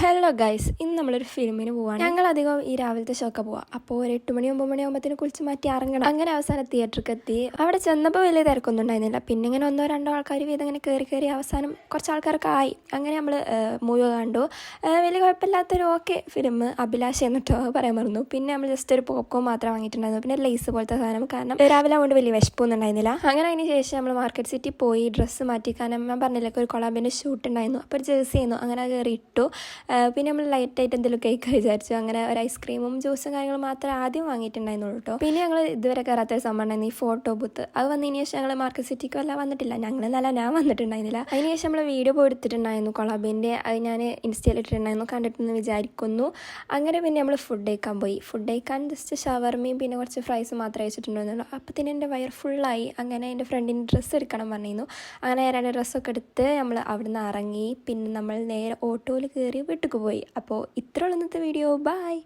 Hello guys, ഇന്ന് നമ്മളൊരു ഫിലിമിന് പോവാണ്. ഞങ്ങൾ അധികം ഈ രാവിലത്തെ ഷോക്കെ പോവാം. അപ്പോൾ ഒരു 8 മണി 9 മണിയാകുമ്പോഴത്തേന് കുളിച്ച് മാറ്റി ഇറങ്ങണം. അങ്ങനെ അവസാനം തിയേറ്ററിലേക്ക് എത്തി. അവിടെ ചെന്നപ്പോൾ വലിയ തിരക്കൊന്നും ഉണ്ടായിരുന്നില്ല. പിന്നെ ഇങ്ങനെ 1-2 ആൾക്കാർ വീതം ഇങ്ങനെ കയറി അവസാനം കുറച്ച് ആൾക്കാരൊക്കെ ആയി. അങ്ങനെ നമ്മൾ മൂവി കണ്ടു. വലിയ കുഴപ്പമില്ലാത്തൊരു ഓക്കെ ഫിലിം. അഭിലാഷ് എന്നിട്ടോ പറയാൻ മറന്നു. പിന്നെ നമ്മൾ ജസ്റ്റ് ഒരു പോപ്കോൺ മാത്രം വാങ്ങിയിട്ടുണ്ടായിരുന്നു. പിന്നെ ലേസ് പോലത്തെ സാധനം, കാരണം രാവിലെ കൊണ്ട് വലിയ വിശപ്പൊന്നും ഉണ്ടായിരുന്നില്ല. അങ്ങനെ അതിന് ശേഷം നമ്മൾ മാർക്കറ്റ് സിറ്റി പോയി ഡ്രസ്സ് മാറ്റി. കാരണം ഞാൻ പറഞ്ഞില്ലേ ഒരു കൊളാബിൻ്റെ ഷൂട്ട് ഉണ്ടായിരുന്നു. അപ്പോൾ ഒരു ജേഴ്സി ആയിരുന്നു. അങ്ങനെ കയറി ഇട്ടു. പിന്നെ നമ്മൾ ലൈറ്റായിട്ട് എന്തെങ്കിലും കേക്ക് വിചാരിച്ചു. അങ്ങനെ ഒരു ഐസ്ക്രീമും ജ്യൂസും കാര്യങ്ങളും മാത്രമേ ആദ്യം വാങ്ങിയിട്ടുണ്ടായിരുന്നുള്ളൂ കേട്ടോ. പിന്നെ ഞങ്ങൾ ഇതുവരെ കയറാത്തൊരു സംഭവം ഉണ്ടായിരുന്നു, ഈ ഫോട്ടോ ബൂത്ത്. അത് വന്നതിന് ശേഷം ഞങ്ങൾ മാർക്കറ്റ് സിറ്റിക്ക് വല്ല വന്നിട്ടില്ല. ഞാൻ വന്നിട്ടുണ്ടായിരുന്നില്ല. അതിന് ശേഷം നമ്മൾ വീഡിയോ പോയി എടുത്തിട്ടുണ്ടായിരുന്നു കൊളാബിൻ്റെ. അത് ഞാൻ ഇൻസ്റ്റയിൽ ഇട്ടിട്ടുണ്ടായിരുന്നു, കണ്ടിട്ടെന്ന് വിചാരിക്കുന്നു. അങ്ങനെ പിന്നെ നമ്മൾ ഫുഡ് കഴിക്കാൻ പോയി. ഫുഡ് കഴിക്കാൻ ജസ്റ്റ് ഷവർമയും പിന്നെ കുറച്ച് ഫ്രൈസ് മാത്രമേ വെച്ചിട്ടുണ്ടായിരുന്നുള്ളൂ. അപ്പോൾ തന്നെ എൻ്റെ വയർ ഫുള്ളായി. അങ്ങനെ എൻ്റെ ഫ്രണ്ടിന് ഡ്രസ്സ് എടുക്കണം പറഞ്ഞിരുന്നു. അങ്ങനെ 2 ഡ്രസ്സൊക്കെ എടുത്ത് നമ്മൾ അവിടെ നിന്ന് ഇറങ്ങി. പിന്നെ നമ്മൾ നേരെ ഓട്ടോയിൽ കയറി വീട്ടിലേക്ക് പോയി. അപ്പോൾ ഇത്രയുള്ള ഇന്നത്തെ വീഡിയോ. ബൈ.